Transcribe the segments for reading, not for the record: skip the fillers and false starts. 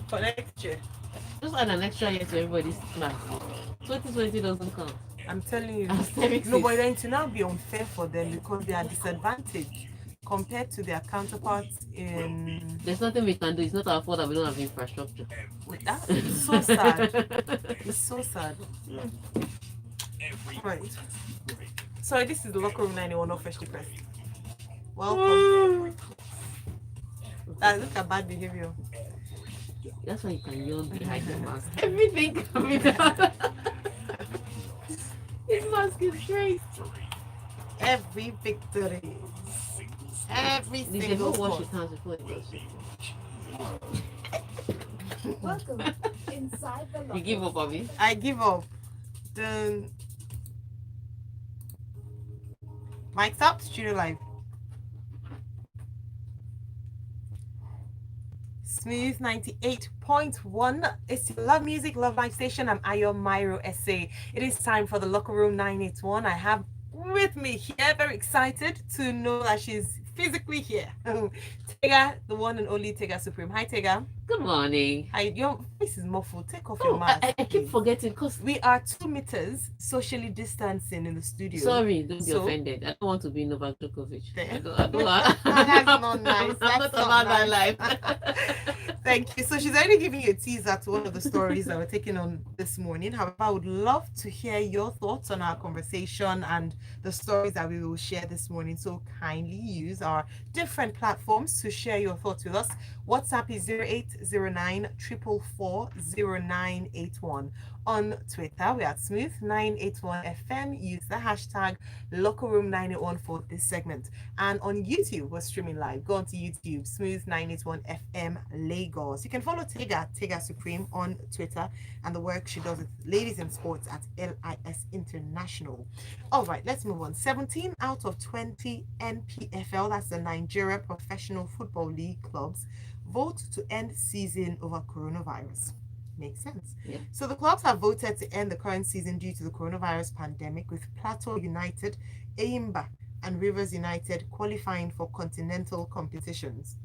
For next year. Just add an extra year to everybody's class. 2020 doesn't count. I'm telling you. Aesthetics No, but is. then to now be unfair for them because they are disadvantaged compared to their counterparts in. There's nothing we can do. It's not our fault that we don't have infrastructure. That is so sad. It's so sad. Right. Sorry, this is the Locker Room 91 of Freshly Pressed. Welcome. Look at bad behavior. That's why you can yawn behind the mask. Everything can be done. This mask is great. Every victory. Every Did you single go wash spot. your hands before it goes? Welcome inside the locker. You give up, Bobby? I give up. The Mike's up, studio live. Smooth 98.1. It's your Love Music, Love Life station. I'm Ayo Myro SA. It is time for the Locker Room 981. I have with me here, very excited to know that she's physically here. Tega, the one and only Tega Supreme. Hi, Tega. Good morning. Hi, your face is muffled. Take off your mask. I keep forgetting because we are 2 meters socially distancing in the studio. Sorry, don't be offended. I don't want to be Novak Djokovic. I don't That's not nice. I'm not about that life. Thank you. So she's already giving you a teaser to one of the stories that we're taking on this morning. However, I would love to hear your thoughts on our conversation and the stories that we will share this morning. So kindly use our different platforms to share your thoughts with us. WhatsApp is 0809 444 0981. On Twitter, we are Smooth981FM. Use the hashtag LockerRoom981 for this segment. And on YouTube, we're streaming live. Go on to YouTube, Smooth981FM Lagos. You can follow Tega Supreme on Twitter and the work she does with Ladies in Sports at LIS International. All right, let's move on. 17 out of 20 NPFL, that's the Nigeria Professional Football League clubs, vote to end season over coronavirus. Makes sense. Yeah. So the clubs have voted to end the current season due to the coronavirus pandemic, with Plateau United, Eimba, and Rivers United qualifying for continental competitions.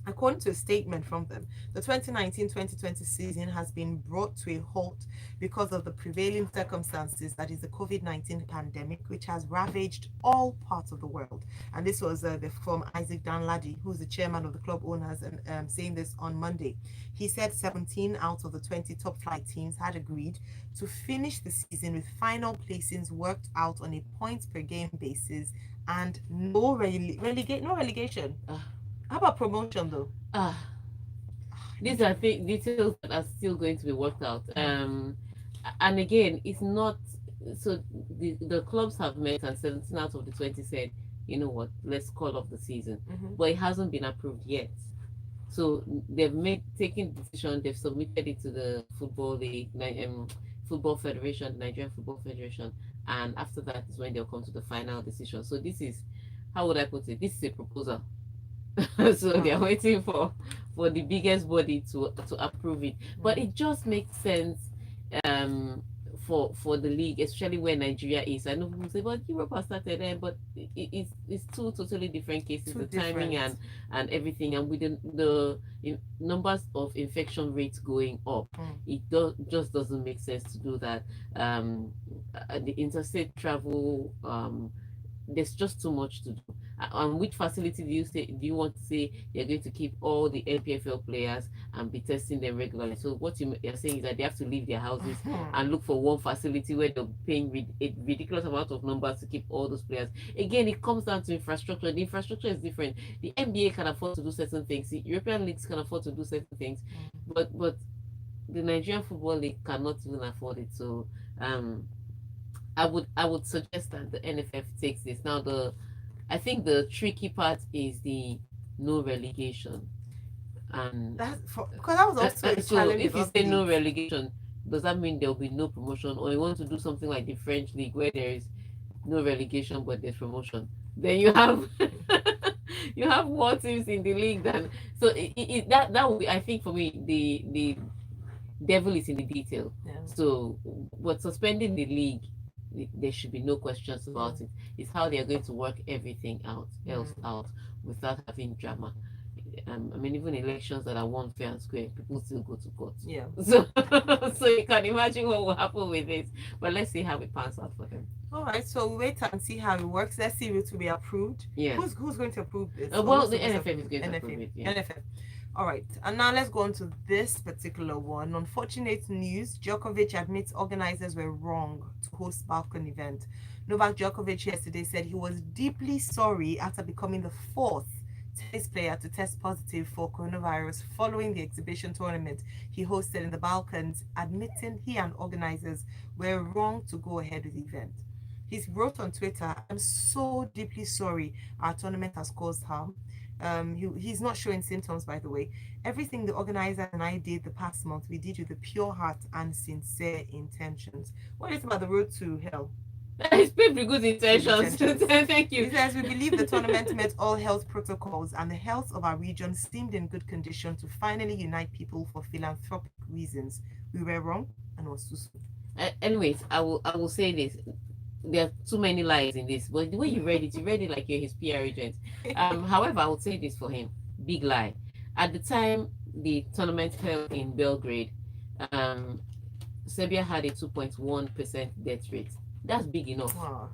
According to a statement from them, the 2019-2020 season has been brought to a halt because of the prevailing circumstances, that is the COVID-19 pandemic, which has ravaged all parts of the world. And this was from Isaac Danladi, who's the chairman of the club owners, and saying this on Monday. He said 17 out of the 20 top flight teams had agreed to finish the season with final placings worked out on a points per game basis and no relegation. How about promotion though? These are details that are still going to be worked out. And again, it's not so the clubs have met and 17 out of the 20 said, you know what, let's call off the season. But it hasn't been approved yet. So they've taken the decision, they've submitted it to the Football League, Football Federation, Nigerian Football Federation, and after that is when they'll come to the final decision. So this is, how would I put it? This is a proposal. So they're waiting for the biggest body to approve it. But it just makes sense for the league, especially where Nigeria is. I know people say, but Europe has started there, but it's two totally different cases, the timing and everything, and with the numbers of infection rates going up, it just doesn't make sense to do that. The interstate travel, there's just too much to do. And which facility do you want to say you're going to keep all the NPFL players and be testing them regularly? So what you're saying is that they have to leave their houses and look for one facility where they're paying a ridiculous amount of numbers to keep all those players. Again, it comes down to infrastructure. The infrastructure is different. The NBA can afford to do certain things. The European leagues can afford to do certain things, but the Nigerian Football League cannot even afford it. So I would suggest that the NFF takes this. Now I think the tricky part is the no relegation. And because that was also a so challenge. if you say no relegation, does that mean there will be no promotion? Or you want to do something like the French league where there is no relegation but there's promotion? Then you have you have more teams in the league than so that would be, I think for me, the devil is in the detail. Yeah. So but suspending the league, there should be no questions about it. It's how they are going to work everything else out without having drama. I mean, even elections that are won fair and square, people still go to court. Yeah. So, so you can imagine what will happen with it. But let's see how it pans out for them. All right, so we wait and see how it works. Let's see if it will be approved. Yeah. Who's going to approve this? Well, the NFF is going to approve it. Yeah. NFF. All right, and now let's go on to this particular one. Unfortunate news: Djokovic admits organizers were wrong to host Balkan event. Novak Djokovic yesterday said he was deeply sorry after becoming the fourth tennis player to test positive for coronavirus following the exhibition tournament he hosted in the Balkans, admitting he and organizers were wrong to go ahead with the event. He wrote on Twitter, "I'm so deeply sorry our tournament has caused harm." He's not showing symptoms, by the way. "Everything the organizer and I did the past month, we did with a pure heart and sincere intentions." What is about the road to hell? It's paved with good intentions. Thank you. He says, "We believe the tournament met all health protocols and the health of our region seemed in good condition to finally unite people for philanthropic reasons. We were wrong and was too soon." Anyways, I will say this. There are too many lies in this, but the way you read it like you're his PR agent. However, I would say this for him: big lie. At the time the tournament held in Belgrade, Serbia had a 2.1% death rate. That's big enough. Wow.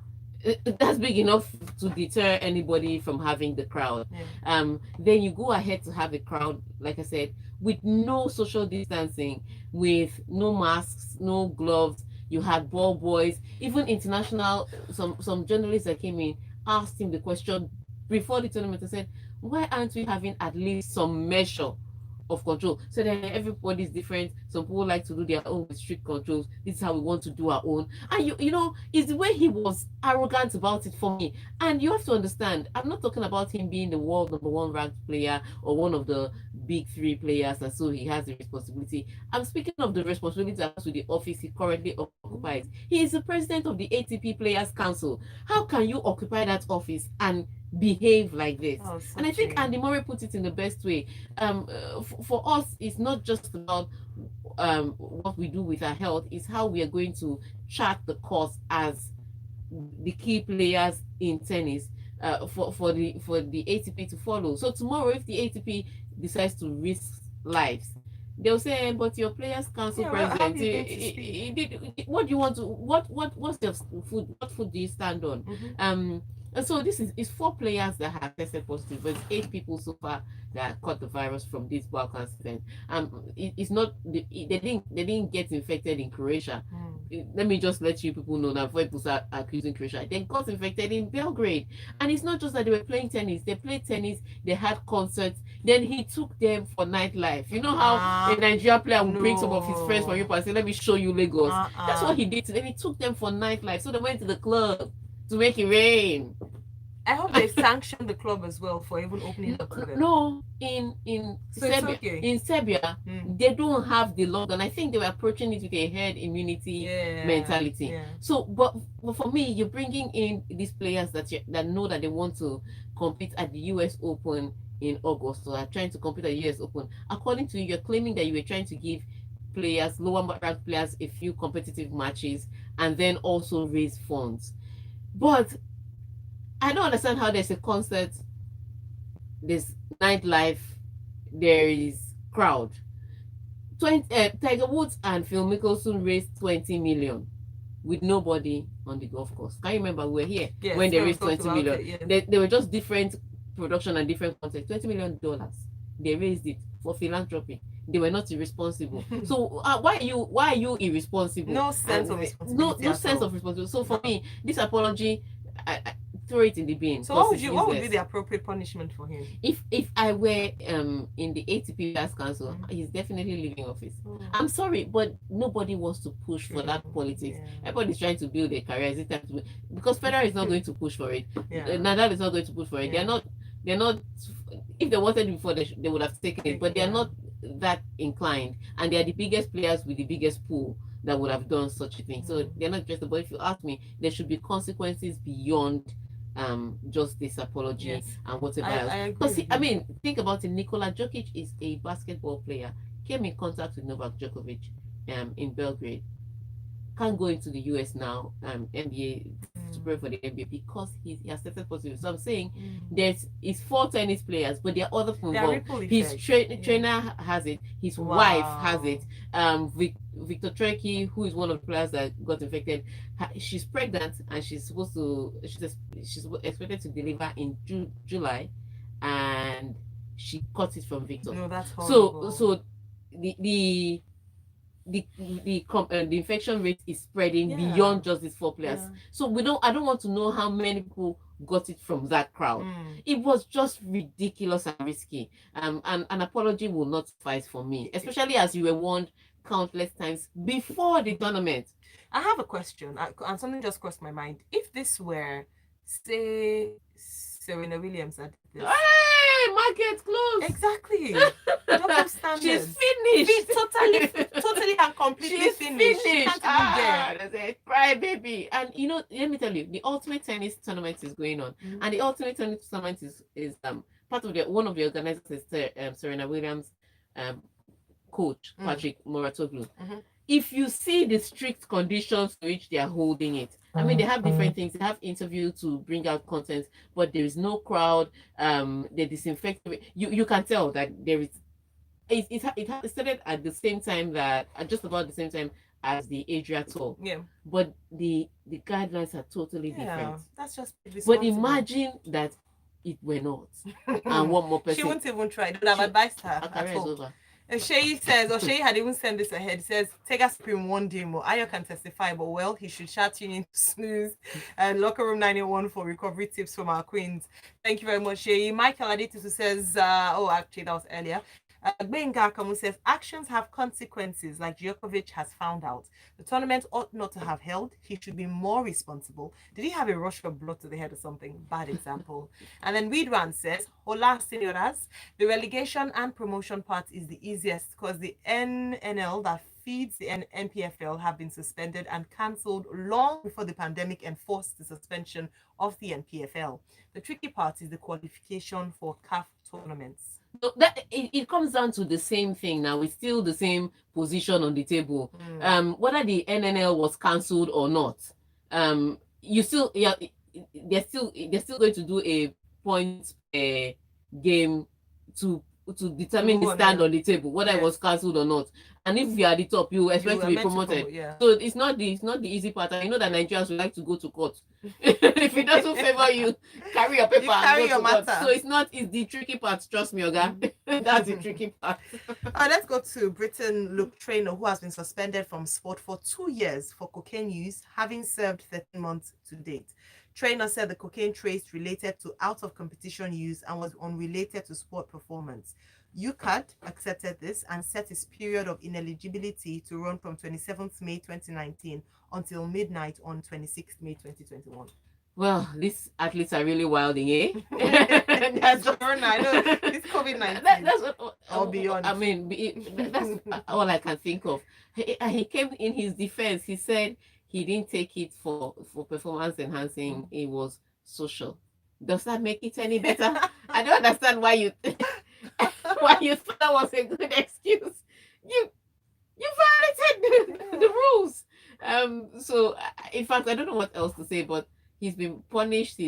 That's big enough to deter anybody from having the crowd. Yeah. Then you go ahead to have a crowd, like I said, with no social distancing, with no masks, no gloves. You had ball boys, even international. Some journalists that came in asked him the question before the tournament and said, "Why aren't we having at least some measure of control?" So then everybody's different. Some people like to do their own with strict controls. This is how we want to do our own. And you know, it's the way he was arrogant about it for me. And you have to understand, I'm not talking about him being the world #1 ranked player or one of the big three players, and so he has the responsibility. I'm speaking of the responsibility that comes with the office he currently occupies. He is the president of the ATP Players Council. How can you occupy that office and behave like this? And I think Andy Murray put it in the best way. For us, it's not just about what we do with our health, it's how we are going to chart the course as the key players in tennis, for the ATP to follow. So tomorrow, if the ATP decides to risk lives, they'll say, "But your players council president, what do you want to what's your food? What food do you stand on?" And so this is 4 players that have tested positive, but it's 8 people so far that caught the virus from this Balkan event. It's not they didn't get infected in Croatia. Let me just let you people know that before people start accusing Croatia, they got infected in Belgrade. And it's not just that they were playing tennis; they played tennis, they had concerts. Then he took them for nightlife. You know how a Nigerian player would bring some of his friends from Europe and say, "Let me show you Lagos." That's what he did. Then he took them for nightlife. So they went to the club to make it rain. I hope they sanctioned the club as well for even opening up to them. No, in So Serbia, okay. in Serbia, they don't have the lockdown. I think they were approaching it with a herd immunity mentality. Yeah. So, but for me, you're bringing in these players that know that they want to compete at the US Open in August, or are trying to compete at the US Open. According to you, you're claiming that you were trying to give players, lower ranked players, a few competitive matches, and then also raise funds. But I don't understand how there's a concert, there's nightlife, there is crowd. Tiger Woods and Phil Mickelson raised 20 million with nobody on the golf course. Can you remember we were here when they raised 20 million? They were just different production and different content. $20 million. They raised it for philanthropy. They were not irresponsible. So why are you irresponsible? No sense of responsibility. No sense of responsibility. So for me, this apology, I throw it in the bin. So what would be the appropriate punishment for him? If I were in the ATP Players Council, he's definitely leaving office. I'm sorry, but nobody wants to push for that politics. Everybody's trying to build a career. Is it time to, because Federer is not going to push for it. Nadal is not going to push for it. They're not. If they wanted before, they would have taken it, but they're not that inclined, and they are the biggest players with the biggest pool that would have done such a thing. So they're not just. But if you ask me, there should be consequences beyond just this apology and whatever else. Because I mean, think about it. Nikola Djokovic is a basketball player. Came in contact with Novak Djokovic in Belgrade. Can't go into the US now, NBA, to prepare for the NBA because he has tested positive. So I'm saying it's 4 tennis players, but there are other people involved. His trainer has it, his wife has it. Victor Trekkie, who is one of the players that got infected, she's pregnant and she's expected to deliver in July, and she caught it from Victor. No, that's horrible. So the infection rate is spreading beyond just these 4 players. So I don't want to know how many people got it from that crowd. It was just ridiculous and risky. And an apology will not suffice for me, especially as you were warned countless times before the tournament. I have a question, and something just crossed my mind. If this were, say, Serena Williams at this, hey, market closed. Exactly. Double standards. She's finished. Totally and completely finished. She can't that's a cry baby. And let me tell you, the ultimate tennis tournament is going on, and the ultimate tennis tournament is part of one of the organizers is Serena Williams' coach Patrick Mouratoglou. If you see the strict conditions to which they are holding it, I mean, they have different things. They have interview to bring out content, but there is no crowd. They disinfect. You can tell that there is. It started at the same time just about the same time as the Adria tour. Yeah. But the guidelines are totally different. That's just. But imagine that it were not, and one more person. She won't even try. They would have advised her. Her career is over. Shay says, or Shay had even sent this ahead. It says, take us in one day more. Ayo can testify, but well, he should shout you into Smooth and LockerRoom981 for recovery tips from our queens. Thank you very much, Shay. Michael Aditu says, actually, that was earlier. Benga Kamu says, actions have consequences, like Djokovic has found out. The tournament ought not to have held. He should be more responsible. Did he have a rush of blood to the head or something? Bad example. And then Widwan says, hola, senoras. The relegation and promotion part is the easiest because the NNL that feeds the NPFL have been suspended and cancelled long before the pandemic enforced the suspension of the NPFL. The tricky part is the qualification for CAF tournaments. So that it comes down to the same thing now. It's still the same position on the table. Whether the NNL was cancelled or not, they're still going to do a point game to determine the stand on the table, whether it was cancelled or not. And if you are at the top, you expect to be promoted. So it's not the easy part. And you know that Nigerians would like to go to court. If it doesn't favor you, carry your paper and go to court. So it's the tricky part. Trust me, Oga. That's the tricky part. Let's go to Britain. Luke Trainer, who has been suspended from sport for 2 years for cocaine use, having served 13 months to date. Trainer said the cocaine trace related to out-of-competition use and was unrelated to sport performance. UCAD accepted this and set its period of ineligibility to run from 27th May 2019 until midnight on 26th May 2021. Well, these athletes are really wilding, eh? That's it's COVID-19. That's what, or beyond. I mean, that's all I can think of. He came in his defense. He said he didn't take it for performance enhancing. It was social. Does that make it any better? I don't understand why you thought that was a good excuse. You violated the rules. So in fact, I don't know what else to say, but he's been punished.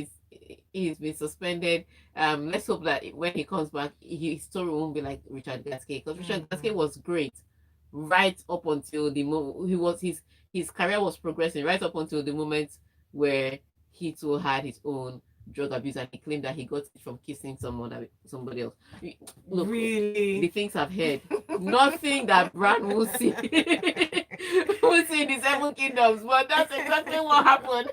He's been suspended. Let's hope that when he comes back, his story won't be like Richard Gasquet, because Richard Gasquet was great right up until the moment his career was progressing, right up until the moment where he too had his own drug abuse, and he claimed that he got it from kissing somebody else. Look, really, the things I've heard, nothing that Brand will see. We'll see in the 7 Kingdoms, but that's exactly what happened.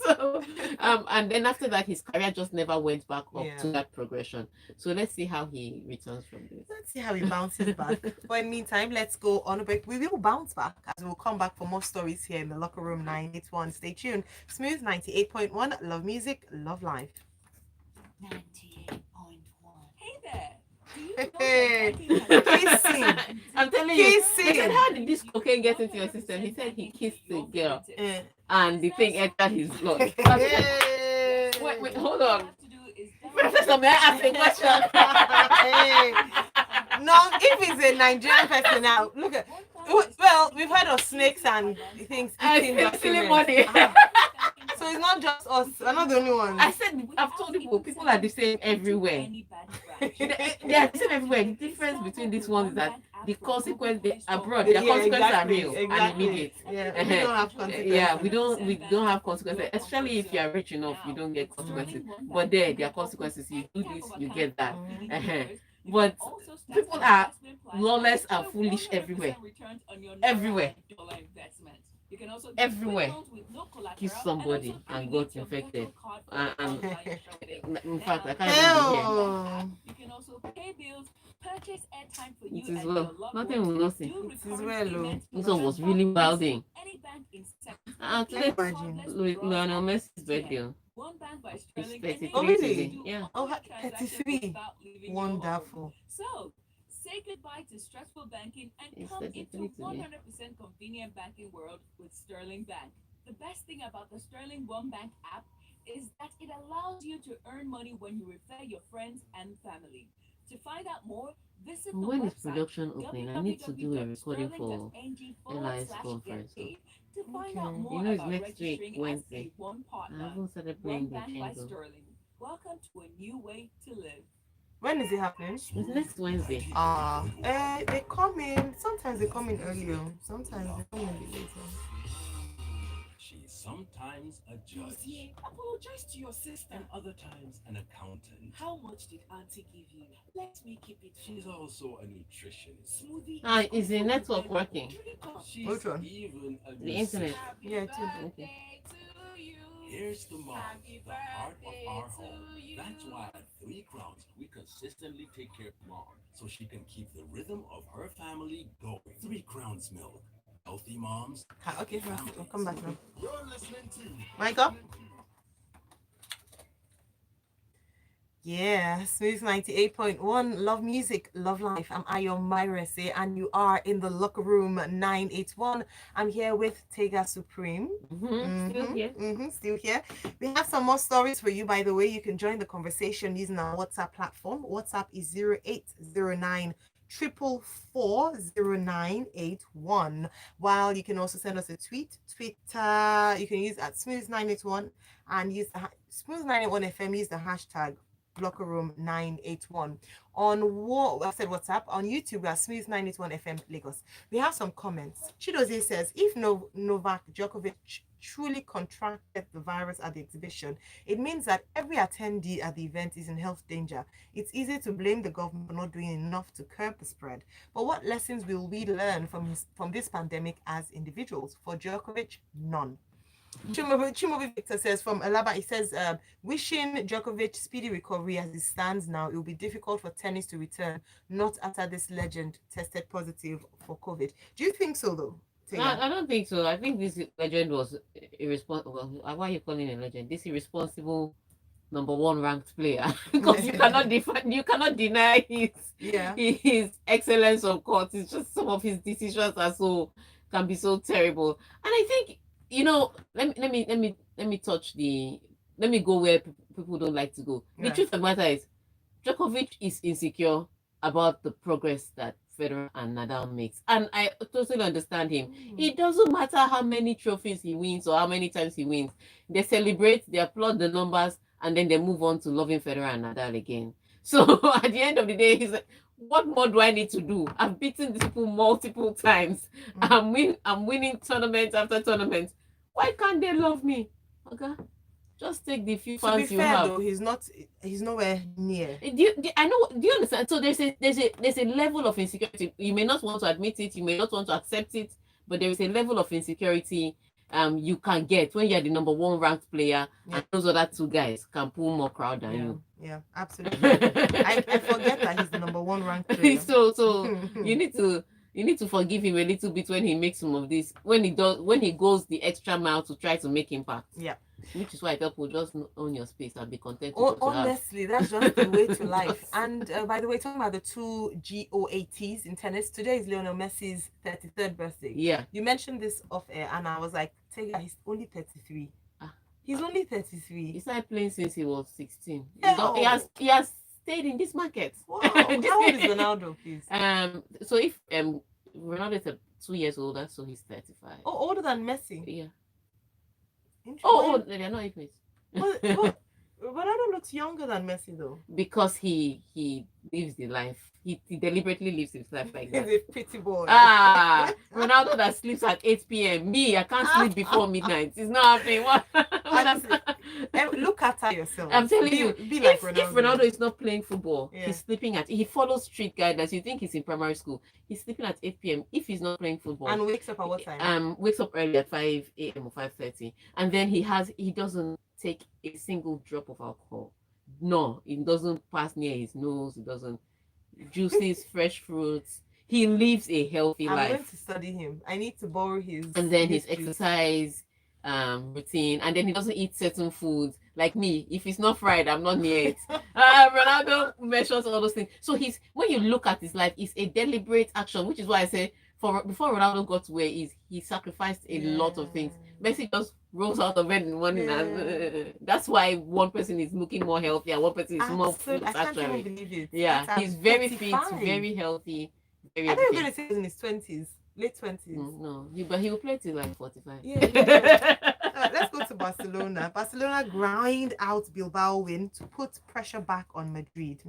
So, and then after that, his career just never went back up to that progression. So let's see how he returns from this. Let's see how he bounces back. But in the meantime, let's go on a break. We will bounce back as we'll come back for more stories here in the Locker Room 981. Stay tuned. Smooth 98.1. Love music, love life. 98.1. Hey there. Hey, he's sing. I'm telling you, he said, how did this cocaine get into your system? He said he kissed the girl and the thing entered his blood. Wait, hold on. Professor, may I ask a question? No, if it's a Nigerian person now, look at. Well, we've heard of snakes and things. Silly money. So it's not just us. We're not the only ones. I said, I've told people are the same everywhere. They are the same everywhere. The difference between these ones is that the consequence abroad, their consequences are real and immediate. Yeah, we don't have consequences. Yeah, we don't have consequences. Especially if you are rich enough, you don't get consequences. But there are consequences. You do this, you get that. But people are lawless and foolish everywhere. Everywhere. Everywhere. Kiss somebody and got infected. And in fact, I can't even be here. You can also pay bills, purchase airtime for you It is and well. your loved Nothing ones. will nothing. It is well. This one was really wilding. Any bank in Today, Imagine. Lionel Messi's birthday. one bank by It's Sterling. 33 Oh, really? today. Yeah. Oh, 33. Wonderful. So, say goodbye to stressful banking and It's come 33 into today. 100% convenient banking world with Sterling Bank. The best thing about the Sterling One Bank app is that it allows you to earn money when you refer your friends and family. To find out more, visit the When is website production opening? I need to do a recording for LIS conference. to find out Okay. more You know, it's about next week, registering as Wednesday. a One I partner. haven't started One playing the Bank by jingle. Sterling. Welcome to a new way to live. When is it happening? It's next Wednesday. They come in. Sometimes they come in earlier. Sometimes they come in a bit later. She's sometimes a judge. Apologize to your sister. And other times an accountant. How much did Auntie give you? Let me keep it. She's also a nutritionist. Smoothie. Is the network working? She's Which one? even a The internet. Yeah, it is. Okay. Here's the mom, the heart of our home. That's why at 3 Crowns, we consistently take care of mom so she can keep the rhythm of her family going. 3 Crowns milk. Healthy moms. Okay, I'll come back now. You're listening to Michael? Yeah, Smooth 98.1. Love music, love life. I'm Ayo Myrese, and you are in the Locker Room 981. I'm here with Tega Supreme. Still here. Still here. We have some more stories for you, by the way. You can join the conversation using our WhatsApp platform. WhatsApp is 0809 4440981. While you can also send us a tweet. Twitter, you can use at Smooth981 and use the Smooth981 FM, use the hashtag LockerRoom981. On what I said WhatsApp, on YouTube we are Smooth981 FM Lagos. We have some comments. Chidozie says, if Novak Djokovic truly contracted the virus at the exhibition, it means that every attendee at the event is in health danger. It's easy to blame the government for not doing enough to curb the spread. But what lessons will we learn from this pandemic as individuals? For Djokovic, none. Chimobi Victor says from Alaba, he says, wishing Djokovic speedy recovery. As it stands now, it will be difficult for tennis to return, not after this legend tested positive for COVID. Do you think so, though? I don't think so. I think this legend was irresponsible. Why are you calling a legend? This irresponsible number 1 ranked player, because you cannot deny his excellence on court. It's just some of his decisions can be so terrible. And I think, let me go where people don't like to go. The truth of the matter is, Djokovic is insecure about the progress that Federer and Nadal makes, and I totally understand him. It doesn't matter how many trophies he wins or how many times he wins. They celebrate, they applaud the numbers, and then they move on to loving Federer and Nadal again. So at the end of the day, he's like, what more do I need to do? I've beaten these people multiple times. I'm winning tournament after tournament. Why can't they love me? Okay, just take the few fans you have. Though, he's nowhere near. Do you understand? So there's a level of insecurity. You may not want to admit it, you may not want to accept it, but there is a level of insecurity you can get when you're the number 1 ranked player, and those other 2 guys can pull more crowd than you. Yeah, absolutely. I forget that he's the number 1 ranked player. So you need to forgive him a little bit when he makes some of this, when he goes the extra mile to try to make impact. Yeah. Which is why I tell people, just own your space and be content. Honestly, that's just the way to life. And by the way, talking about the 2 GOATs in tennis, today is Lionel Messi's 33rd birthday. Yeah. You mentioned this off air, and I was like, Tega, he's only 33. He's only 33. He started playing since he was 16. Yeah. He has stayed in this market. Wow. How old is Ronaldo, please? So if Ronaldo is 2 years older, so he's 35. Oh, older than Messi? Yeah. Oh, they're not even. But Ronaldo looks younger than Messi though. Because he lives the life. He deliberately lives his life like that. He's a pretty boy. Ronaldo that sleeps at 8 p.m. Me, I can't sleep before midnight. It's not happening. What? Look after yourself. I'm telling you, be like if Ronaldo is not playing football, Yeah. he's sleeping he follows street guidelines. You think he's in primary school. He's sleeping at 8 p.m. if he's not playing football. And wakes up at what time? Wakes up early at 5 a.m. or 5:30. And then he doesn't take a single drop of alcohol. No, it doesn't pass near his nose. It doesn't juices, fresh fruits. He lives a healthy life. I'm going to study him. I need to borrow his. And then his exercise routine, and then he doesn't eat certain foods. Like me, if it's not fried, I'm not near it. Ronaldo measures all those things. So when you look at his life, it's a deliberate action, which is why I say before Ronaldo got to where he sacrificed a lot of things. Messi just rose out of bed in the morning, and that's why one person is looking more healthy and one person is more fit. I can't even believe it. Yeah, he's very fit, very healthy. I thought you were going to say he was in his 20s, late 20s. No, but he will play till like 45. Yeah. Let's go to Barcelona. Barcelona grind out Bilbao win to put pressure back on Madrid.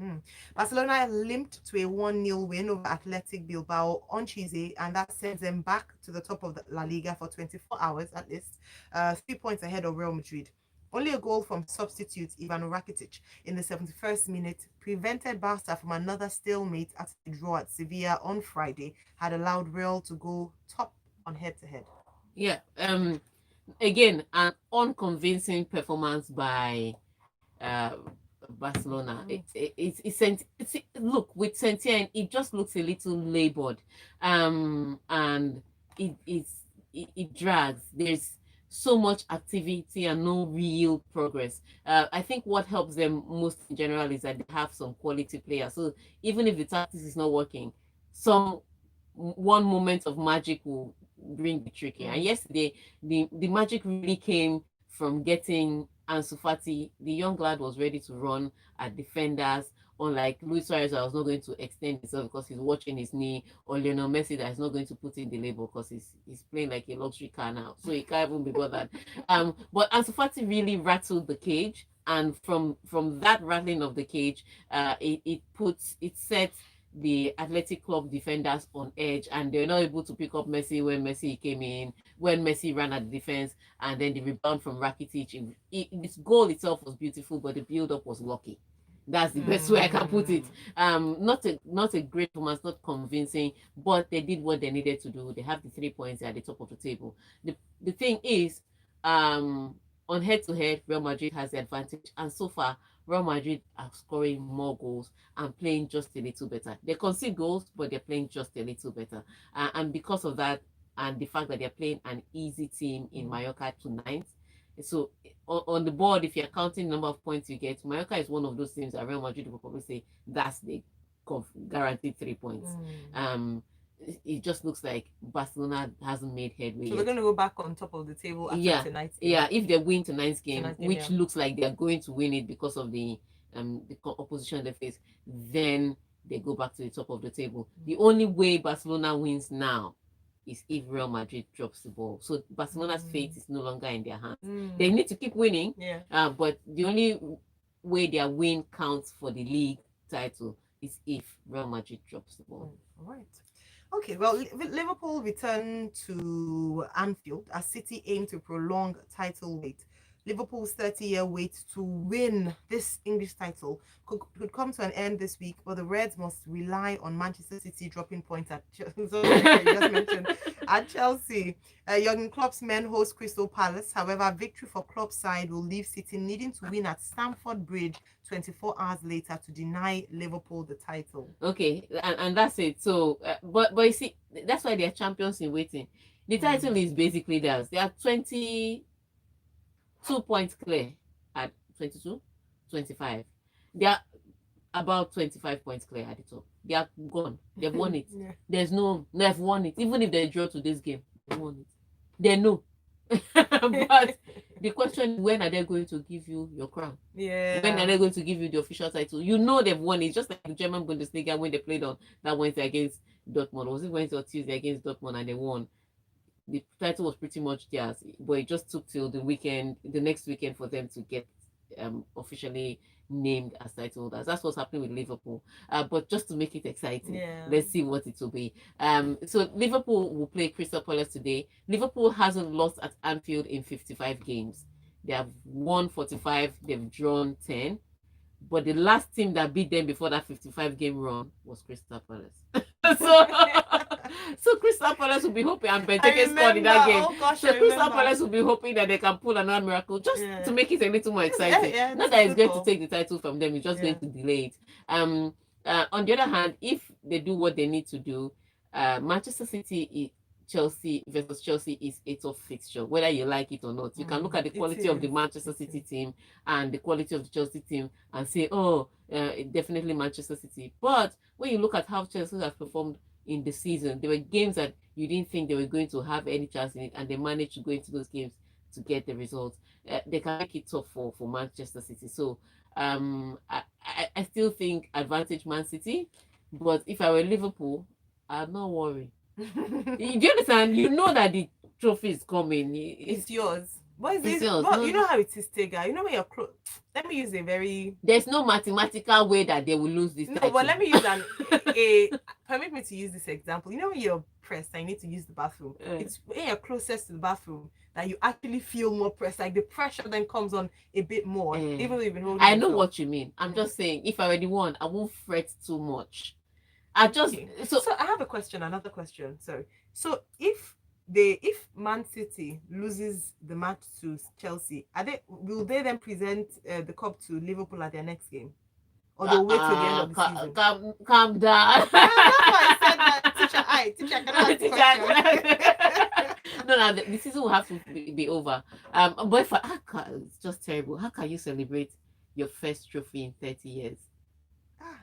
Barcelona limped to a 1-0 win over Athletic Bilbao on Tuesday, and that sends them back to the top of the La Liga for 24 hours at least, 3 points ahead of Real Madrid. Only a goal from substitute Ivan Rakitic in the 71st minute prevented Barca from another stalemate at the draw at Sevilla on Friday, had allowed Real to go top on head-to-head. Yeah. Again, an unconvincing performance by Barcelona. Look, with Santien, it just looks a little labored, and it drags. There's so much activity and no real progress. I think what helps them most in general is that they have some quality players. So even if the tactics is not working, one moment of magic will bring the trick here. And yesterday, the magic really came from getting Ansu Fati. The young lad was ready to run at defenders. Unlike Luis Suarez, I was not going to extend himself because he's watching his knee, or Lionel Messi that is not going to put in the label because he's playing like a luxury car now, so he can't even be bothered. But Ansu Fati really rattled the cage, and from that rattling of the cage, it sets the Athletic Club defenders on edge, and they're not able to pick up Messi when Messi came in, when Messi ran at the defense, and then the rebound from Rakitic. This goal itself was beautiful, but the build-up was lucky. That's the best way I can put it. Not a great performance, not convincing, but they did what they needed to do. They have the 3 points at the top of the table. The thing is, on head-to-head, Real Madrid has the advantage, and so far, Real Madrid are scoring more goals and playing just a little better. They concede goals, but they're playing just a little better. And because of that, and the fact that they're playing an easy team in Mallorca tonight, so on the board, if you're counting the number of points you get, Mallorca is one of those teams that Real Madrid will probably say that's the guaranteed 3 points. It just looks like Barcelona hasn't made headway. So they're going to go back on top of the table after tonight's game. Yeah, if they win tonight's game, which looks like they're going to win it because of the opposition they face, then they go back to the top of the table. The only way Barcelona wins now is if Real Madrid drops the ball. So Barcelona's fate is no longer in their hands. They need to keep winning, but the only way their win counts for the league title is if Real Madrid drops the ball. All right. Okay, well, Liverpool return to Anfield as City aim to prolong title wait. Liverpool's 30-year wait to win this English title could come to an end this week, but the Reds must rely on Manchester City dropping points at at Chelsea. Jurgen Klopp's men host Crystal Palace. However, victory for Klopp's side will leave City needing to win at Stamford Bridge 24 hours later to deny Liverpool the title. Okay, and that's it. So, but you see, that's why they're champions in waiting. The title is basically theirs. They are 22 points clear at 22, 25. They are about 25 points clear at the top. They are gone. They've won it. They've won it. Even if they draw to this game, they won it. They know. But the question is, when are they going to give you your crown? When are they going to give you the official title? You know they've won it. Just like the German Bundesliga when they played on that Wednesday against Dortmund. Was it Wednesday or Tuesday against Dortmund and they won? the title was pretty much theirs, but it just took till the next weekend for them to get officially named as title holders. That's what's happening with Liverpool. But just to make it exciting, let's see what it will be. So Liverpool will play Crystal Palace today. Liverpool hasn't lost at Anfield in 55 games. They have won 45, they've drawn 10. But the last team that beat them before that 55 game run was Crystal Palace. so Crystal Palace will be hoping, and Benteke scored in that game. Oh gosh, so Crystal Palace will be hoping that they can pull another miracle just to make it a little more exciting. Not that it's going to take the title from them, it's just going to delay it. On the other hand, if they do what they need to do, Manchester City Chelsea versus Chelsea is a tough fixture, whether you like it or not. You can look at the quality of the Manchester City team and the quality of the Chelsea team and say, oh, definitely Manchester City. But when you look at how Chelsea has performed in the season, there were games that you didn't think they were going to have any chance in it, and they managed to go into those games to get the results. They can make it tough for Manchester City. So I still think advantage Man City, but if I were Liverpool, I'd not worry. Do you understand? You know that the trophy is coming. It's yours. What is it's it? yours. But No, you know how it is, Tega. You know when you're close. Let me use a very. There's no mathematical way that they will lose this. No, title. but let me use a. Permit me to use this example. You know when you're pressed and you need to use the bathroom. It's when you're closest to the bathroom that you actually feel more pressed. Like the pressure then comes on a bit more, even though you've been holding. I know what you mean. I'm just saying, if I were the one, I won't fret too much. So I have a question, another question. So if Man City loses the match to Chelsea, will they then present the cup to Liverpool at their next game? Or they'll wait till the end of the season? Calm down. That's why I said that. Teacher, can I ask a question? No, the season will have to be over. But it's just terrible. How can you celebrate your first trophy in 30 years?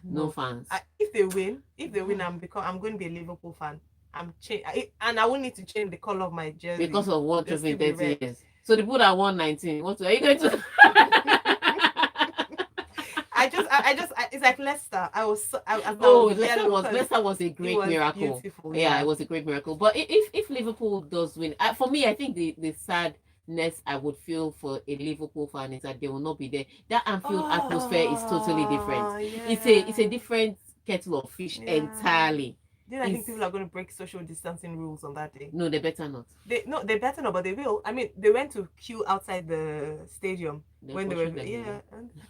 No fans. If they win, I'm going to be a Liverpool fan. And I won't need to change the color of my jersey because of one trophy in 30 years. So the people that won 19, what are you going to? It's like Leicester. Leicester was a great miracle. Yeah, it was a great miracle. But if Liverpool does win, for me, I think the sadness I would feel for a Liverpool fan is that they will not be there. That Anfield atmosphere is totally different. Yeah. It's a different kettle of fish entirely. I think people are going to break social distancing rules on that day. No, they better not. They better not, but they will. I mean, they went to queue outside the stadium when they were. Yeah.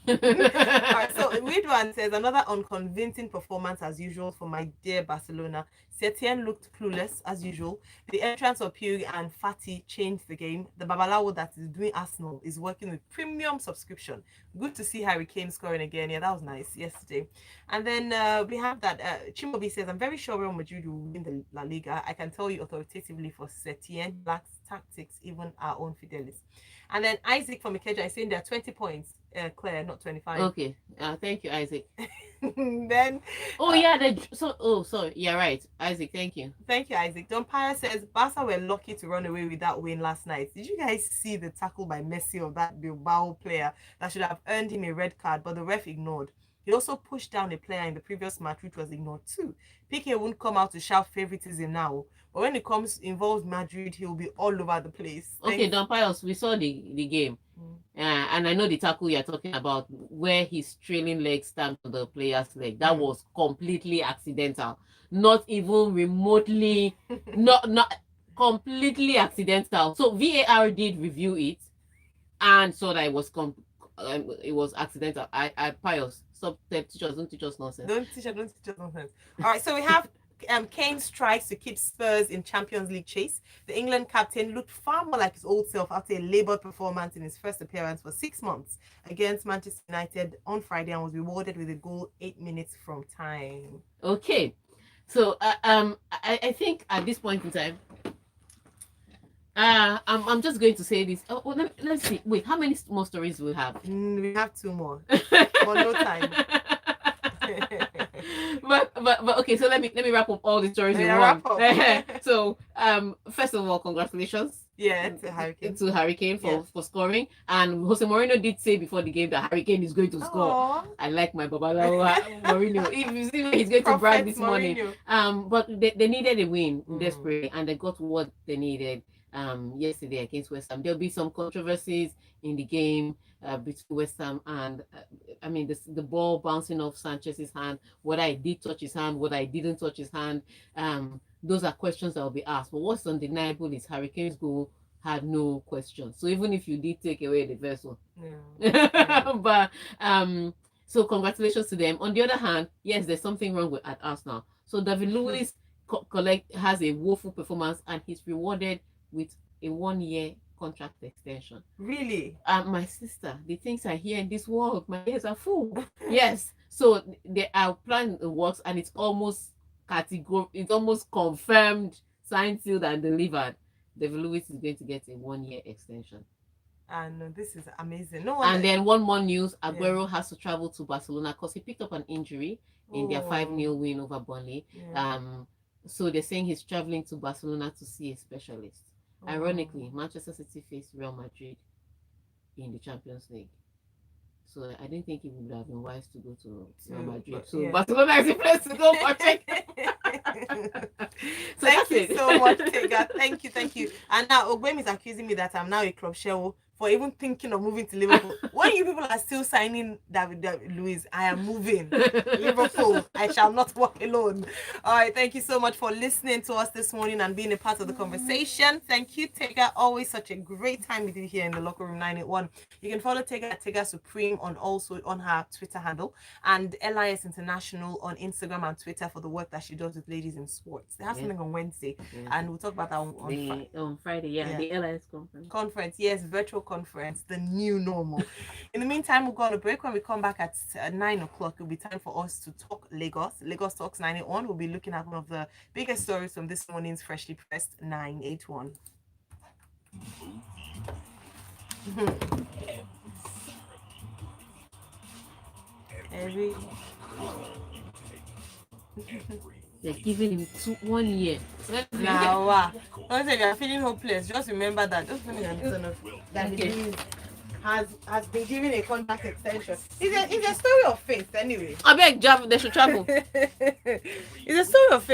Alright, so Widwan says another unconvincing performance as usual for my dear Barcelona. Setien looked clueless as usual. The entrance of Pugh and Fati changed the game. The Babalawo that is doing Arsenal is working with premium subscription. Good to see Harry Kane scoring again. Yeah, that was nice yesterday. And then we have that Chimobi says, I'm very sure Real Madrid will win the La Liga. I can tell you authoritatively for Setien lacks tactics, even our own Fidelis. And then Isaac from Ikeja is saying there are 20 points. Claire, not 25. Okay. Thank you, Isaac. Then sorry. Yeah, right. Isaac, thank you. Thank you, Isaac. Don Paya says Barca were lucky to run away with that win last night. Did you guys see the tackle by Messi of that Bilbao player that should have earned him a red card, but the ref ignored? He also pushed down a player in the previous match, which was ignored too. Piqué won't come out to shout favoritism now, but when it involves Madrid, he'll be all over the place. Okay, Don Pius, we saw the game. And I know the tackle you're talking about, where his trailing leg stamped on the player's leg. That was completely accidental. Not even remotely, not completely accidental. So VAR did review it and saw that it was accidental. Pius, stop, teachers, don't teach us nonsense. Don't teach us nonsense. All right, so we have Kane strikes to keep Spurs in Champions League chase. The England captain looked far more like his old self after a laboured performance in his first appearance for 6 months against Manchester United on Friday and was rewarded with a goal 8 minutes from time. Okay, so I think at this point in time, I'm just going to say this. Let's see. Wait, how many more stories do we have? We have 2 more, but no time. but okay, so let me wrap up all the stories in one. So first of all, congratulations Yeah, to Hurricane. To Hurricane for scoring. And Jose Mourinho did say before the game that Hurricane is going to score. Aww. I like my Babalawo Mourinho. If you see where he's going to brag this morning. But they needed a win desperately, and they got what they needed yesterday against West Ham. There'll be some controversies in the game between West Ham and I mean the ball bouncing off Sanchez's hand, whether I did touch his hand, whether I didn't touch his hand. Those are questions that will be asked. But what's undeniable is Hurricane's goal had no question. So even if you did take away the vessel, but so congratulations to them. On the other hand, yes, there's something wrong at Arsenal. So David Luiz has a woeful performance, and he's rewarded with a 1-year contract extension. Really? My sister, the things I hear in this world, my ears are full. Yes. So they are planning the works, and it's almost it's almost confirmed, signed, sealed, and delivered. David Luiz is going to get a 1-year extension. And this is amazing. And then one more news: Aguero has to travel to Barcelona because he picked up an injury in their 5-0 win over Burnley. So they're saying he's traveling to Barcelona to see a specialist. Ironically, Manchester City faced Real Madrid in the Champions League. So I didn't think it would have been wise to go to Real Madrid. So Barcelona is the place to go for check. So thank you so much, Tega. Thank you. And now Ogwem is accusing me that I'm now a club share for even thinking of moving to Liverpool. When you people are still signing David Luiz, I am moving. Liverpool, I shall not walk alone. All right, thank you so much for listening to us this morning and being a part of the conversation. Thank you, Tega. Always such a great time with you here in the Locker Room 981. You can follow Tega at Tega Supreme on her Twitter handle, and LIS International on Instagram and Twitter for the work that she does with ladies in sports. They have something on Wednesday, and we'll talk about that on Friday. The LIS conference. Yes, virtual conference, the new normal. In the meantime, we'll go on a break. When we come back at 9 o'clock, it'll be time for us to talk Lagos Talks 981. We'll be looking at one of the biggest stories from this morning's freshly pressed 981. They're giving him 1 year. Now, don't say if you're feeling hopeless, just remember that. Just has been given a contract extension. It's a story of faith, anyway. I beg, they should travel. It's a story of faith.